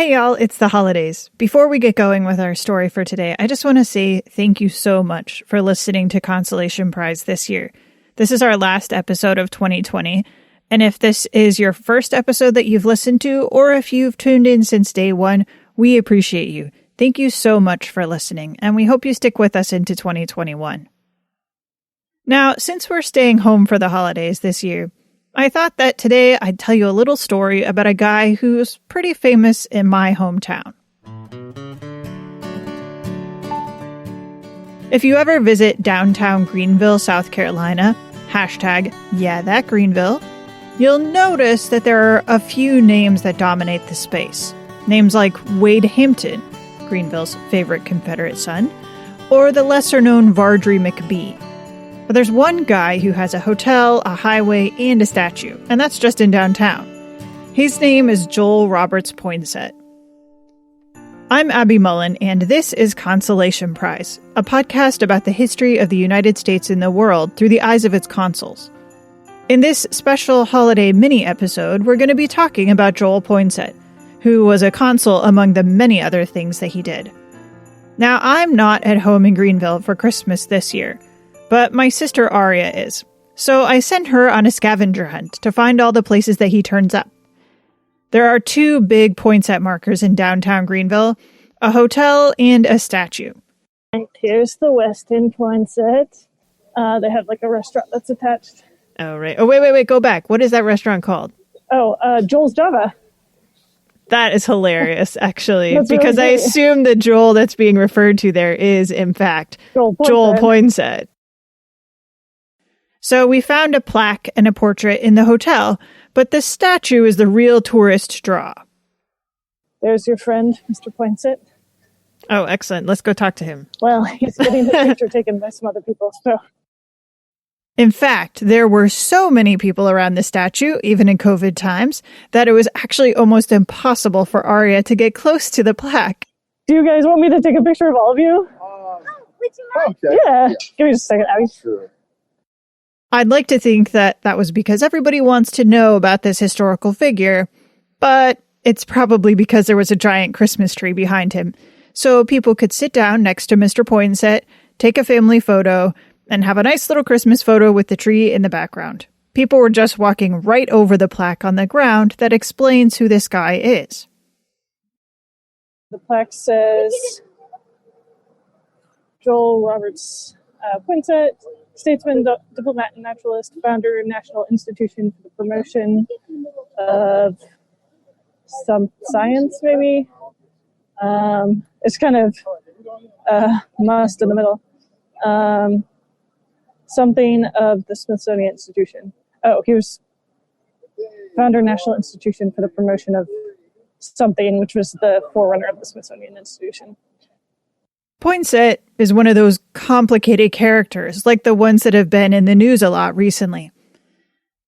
Hey y'all, it's the holidays. Before we get going with our story for today, I just want to say thank you so much for listening to Consolation Prize this year. This is our last episode of 2020, and if this is your first episode that you've listened to, or if you've tuned in since day one, we appreciate you. Thank you so much for listening, and we hope you stick with us into 2021. Now, since we're staying home for the holidays this year, I thought that today I'd tell you a little story about a guy who's pretty famous in my hometown. If you ever visit downtown Greenville, South Carolina, #YeahThatGreenville, you'll notice that there are a few names that dominate the space. Names like Wade Hampton, Greenville's favorite Confederate son, or the lesser-known Vardry McBee. But there's one guy who has a hotel, a highway, and a statue, and that's just in downtown. His name is Joel Roberts Poinsett. I'm Abby Mullen, and this is Consolation Prize, a podcast about the history of the United States and the world through the eyes of its consuls. In this special holiday mini-episode, we're going to be talking about Joel Poinsett, who was a consul among the many other things that he did. Now, I'm not at home in Greenville for Christmas this year, but my sister Aria is, so I sent her on a scavenger hunt to find all the places that he turns up. There are two big Poinsett markers in downtown Greenville, a hotel and a statue. Here's the Westin Poinsett. They have like a restaurant that's attached. Oh, right. Oh, wait, go back. What is that restaurant called? Joel's Java. That is hilarious, actually, That's because really I assume the Joel that's being referred to there is, in fact, Joel Poinsett. So we found a plaque and a portrait in the hotel, but the statue is the real tourist draw. There's your friend, Mr. Poinsett. Oh, excellent. Let's go talk to him. Well, he's getting his picture taken by some other people, so. In fact, there were so many people around the statue, even in COVID times, that it was actually almost impossible for Aria to get close to the plaque. Do you guys want me to take a picture of all of you? Would you mind? Okay. Yeah. Give me just a second, Abby. Sure. I'd like to think that was because everybody wants to know about this historical figure, but it's probably because there was a giant Christmas tree behind him, so people could sit down next to Mr. Poinsett, take a family photo, and have a nice little Christmas photo with the tree in the background. People were just walking right over the plaque on the ground that explains who this guy is. The plaque says, Joel Roberts Poinsett, statesman, diplomat, and naturalist, founder of National Institution for the Promotion of some science, maybe. It's kind of must in the middle. Something of the Smithsonian Institution. Oh, he was founder of National Institution for the Promotion of something, which was the forerunner of the Smithsonian Institution. Poinsett is one of those complicated characters, like the ones that have been in the news a lot recently.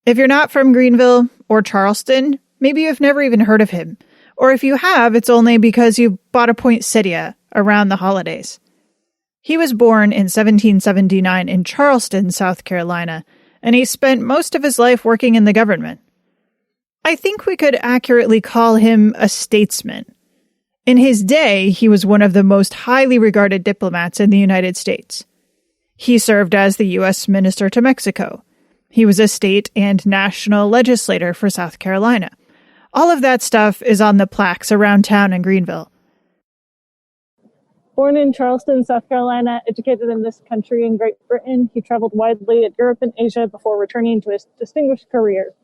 If you're not from Greenville or Charleston, maybe you've never even heard of him. Or if you have, it's only because you bought a poinsettia around the holidays. He was born in 1779 in Charleston, South Carolina, and he spent most of his life working in the government. I think we could accurately call him a statesman. In his day, he was one of the most highly regarded diplomats in the United States. He served as the U.S. Minister to Mexico. He was a state and national legislator for South Carolina. All of that stuff is on the plaques around town in Greenville. Born in Charleston, South Carolina, educated in this country in Great Britain, he traveled widely in Europe and Asia before returning to his distinguished career.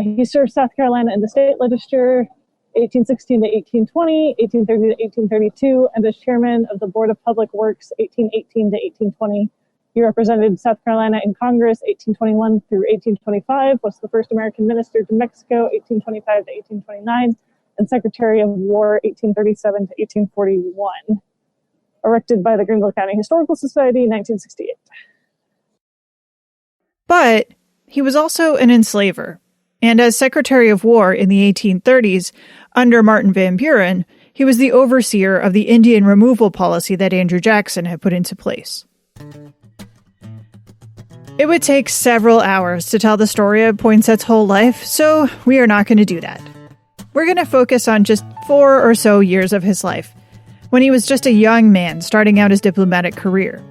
He served South Carolina in the state legislature 1816 to 1820, 1830 to 1832, and as chairman of the Board of Public Works 1818 to 1820. He represented South Carolina in Congress 1821 through 1825, was the first American minister to Mexico 1825 to 1829, and Secretary of War 1837 to 1841. Erected by the Greenville County Historical Society 1968. But he was also an enslaver. And as Secretary of War in the 1830s, under Martin Van Buren, he was the overseer of the Indian removal policy that Andrew Jackson had put into place. It would take several hours to tell the story of Poinsett's whole life, so we are not going to do that. we're going to focus on just 4 or so years of his life, when he was just a young man starting out his diplomatic career.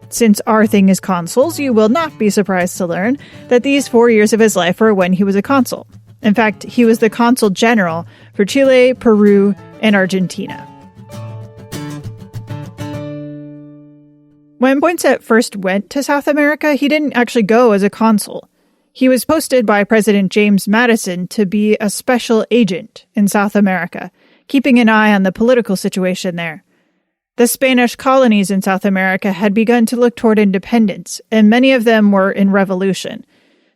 Since our thing is consuls, you will not be surprised to learn that these 4 years of his life were when he was a consul. In fact, he was the consul general for Chile, Peru, and Argentina. When Poinsett first went to South America, he didn't actually go as a consul. He was posted by President James Madison to be a special agent in South America, keeping an eye on the political situation there. The Spanish colonies in South America had begun to look toward independence, and many of them were in revolution.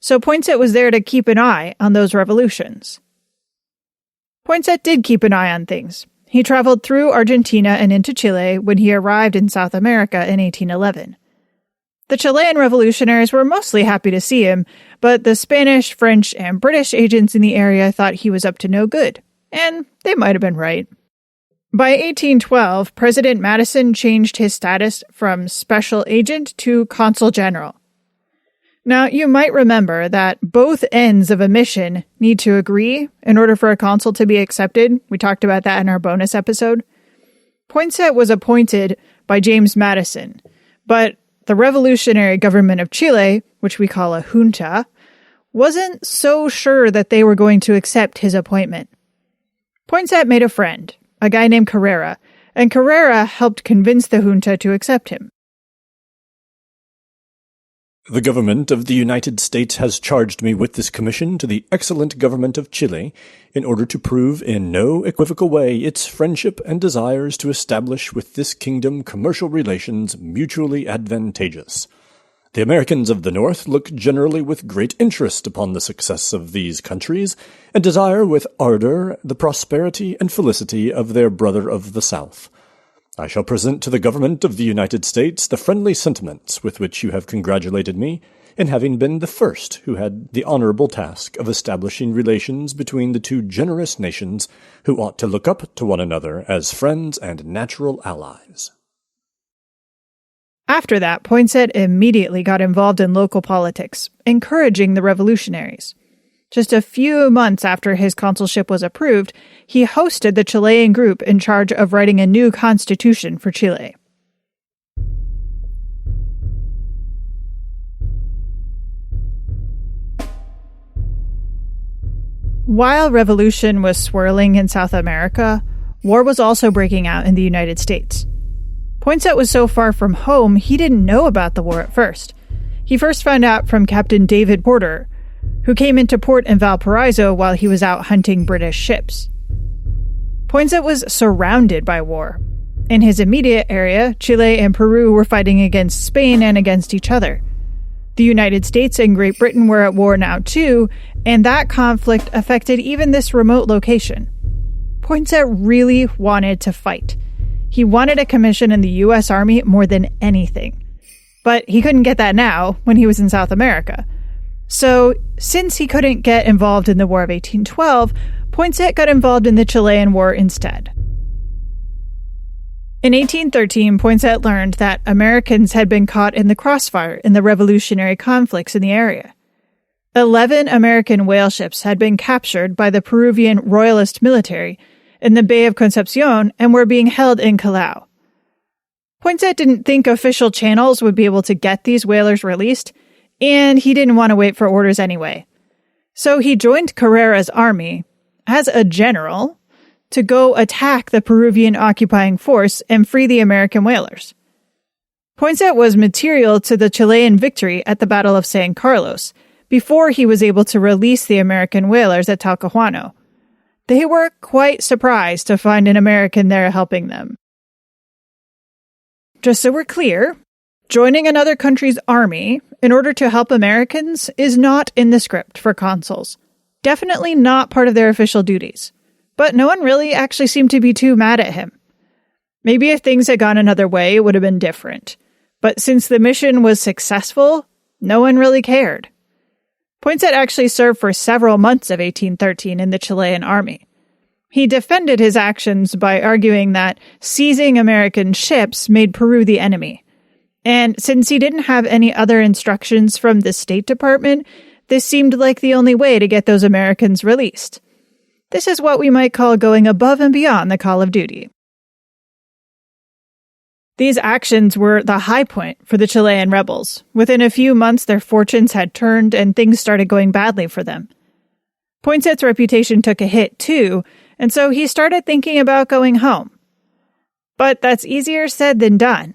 So Poinsett was there to keep an eye on those revolutions. Poinsett did keep an eye on things. He traveled through Argentina and into Chile when he arrived in South America in 1811. The Chilean revolutionaries were mostly happy to see him, but the Spanish, French, and British agents in the area thought he was up to no good. And they might have been right. By 1812, President Madison changed his status from special agent to consul general. Now, you might remember that both ends of a mission need to agree in order for a consul to be accepted. We talked about that in our bonus episode. Poinsett was appointed by James Madison, but the revolutionary government of Chile, which we call a junta, wasn't so sure that they were going to accept his appointment. Poinsett made a friend, a guy named Carrera, and Carrera helped convince the junta to accept him. The government of the United States has charged me with this commission to the excellent government of Chile in order to prove in no equivocal way its friendship and desires to establish with this kingdom commercial relations mutually advantageous. The Americans of the North look generally with great interest upon the success of these countries, and desire with ardor the prosperity and felicity of their brother of the South. I shall present to the government of the United States the friendly sentiments with which you have congratulated me in having been the first who had the honorable task of establishing relations between the two generous nations who ought to look up to one another as friends and natural allies. After that, Poinsett immediately got involved in local politics, encouraging the revolutionaries. Just a few months after his consulship was approved, he hosted the Chilean group in charge of writing a new constitution for Chile. While revolution was swirling in South America, war was also breaking out in the United States. Poinsett was so far from home, he didn't know about the war at first. He first found out from Captain David Porter, who came into port in Valparaiso while he was out hunting British ships. Poinsett was surrounded by war. In his immediate area, Chile and Peru were fighting against Spain and against each other. The United States and Great Britain were at war now too, and that conflict affected even this remote location. Poinsett really wanted to fight. He wanted a commission in the U.S. Army more than anything. But he couldn't get that now when he was in South America. So, since he couldn't get involved in the War of 1812, Poinsett got involved in the Chilean War instead. In 1813, Poinsett learned that Americans had been caught in the crossfire in the revolutionary conflicts in the area. 11 American whale ships had been captured by the Peruvian royalist military in the Bay of Concepcion and were being held in Callao. Poinsett didn't think official channels would be able to get these whalers released, and he didn't want to wait for orders anyway. So he joined Carrera's army as a general to go attack the Peruvian occupying force and free the American whalers. Poinsett was material to the Chilean victory at the Battle of San Carlos before he was able to release the American whalers at Talcahuano. They were quite surprised to find an American there helping them. Just so we're clear, joining another country's army in order to help Americans is not in the script for consuls. Definitely not part of their official duties. But no one really actually seemed to be too mad at him. Maybe if things had gone another way, it would have been different. But since the mission was successful, no one really cared. Poinsett actually served for several months of 1813 in the Chilean army. He defended his actions by arguing that seizing American ships made Peru the enemy. And since he didn't have any other instructions from the State Department, this seemed like the only way to get those Americans released. This is what we might call going above and beyond the call of duty. These actions were the high point for the Chilean rebels. Within a few months, their fortunes had turned and things started going badly for them. Poinsett's reputation took a hit, too, and so he started thinking about going home. But that's easier said than done.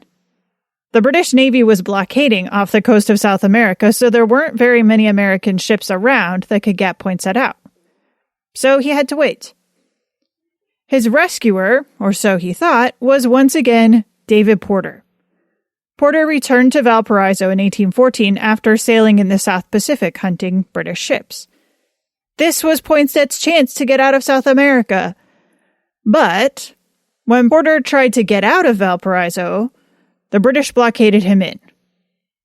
The British Navy was blockading off the coast of South America, so there weren't very many American ships around that could get Poinsett out. So he had to wait. His rescuer, or so he thought, was once again David Porter. Porter returned to Valparaiso in 1814 after sailing in the South Pacific hunting British ships. This was Poinsett's chance to get out of South America. But when Porter tried to get out of Valparaiso, the British blockaded him in.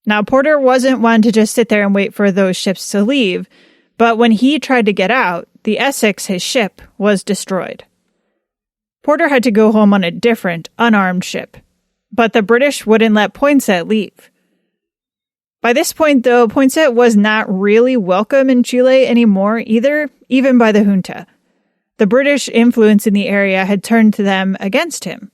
Now, Porter wasn't one to just sit there and wait for those ships to leave, but when he tried to get out, the Essex, his ship, was destroyed. Porter had to go home on a different, unarmed ship, but the British wouldn't let Poinsett leave. By this point, though, Poinsett was not really welcome in Chile anymore either, even by the junta. The British influence in the area had turned to them against him.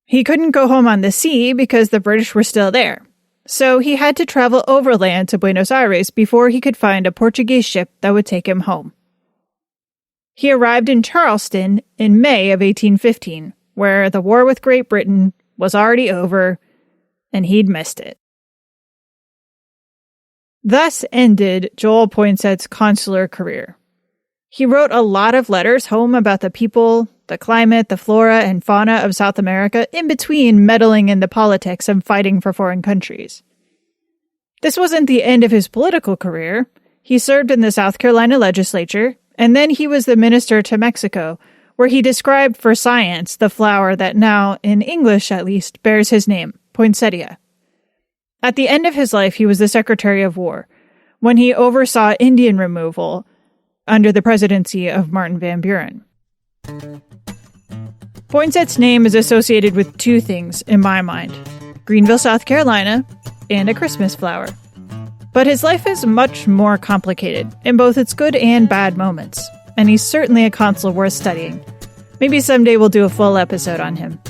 He couldn't go home on the sea because the British were still there, so he had to travel overland to Buenos Aires before he could find a Portuguese ship that would take him home. He arrived in Charleston in May of 1815, where the war with Great Britain was already over, and he'd missed it. Thus ended Joel Poinsett's consular career. He wrote a lot of letters home about the people, the climate, the flora and fauna of South America, in between meddling in the politics and fighting for foreign countries. This wasn't the end of his political career. He served in the South Carolina legislature, and then he was the minister to Mexico, where he described for science the flower that now, in English at least, bears his name, poinsettia. At the end of his life, he was the Secretary of War, when he oversaw Indian removal under the presidency of Martin Van Buren. Poinsett's name is associated with two things in my mind: Greenville, South Carolina, and a Christmas flower. But his life is much more complicated in both its good and bad moments, and he's certainly a consul worth studying. Maybe someday we'll do a full episode on him.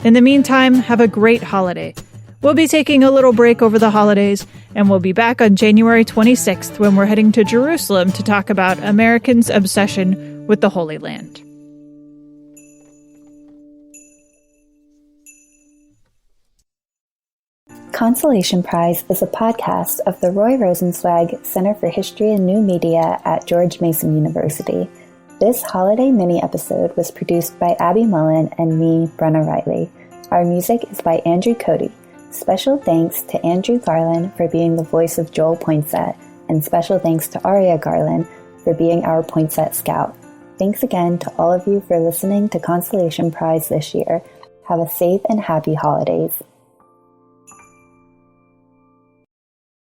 In the meantime, have a great holiday. We'll be taking a little break over the holidays, and we'll be back on January 26th when we're heading to Jerusalem to talk about Americans' obsession with the Holy Land. Consolation Prize is a podcast of the Roy Rosenzweig Center for History and New Media at George Mason University. This holiday mini-episode was produced by Abby Mullen and me, Brenna Riley. Our music is by Andrew Cody. Special thanks to Andrew Garland for being the voice of Joel Poinsett, and special thanks to Aria Garland for being our Poinsett Scout. Thanks again to all of you for listening to Consolation Prize this year. Have a safe and happy holidays.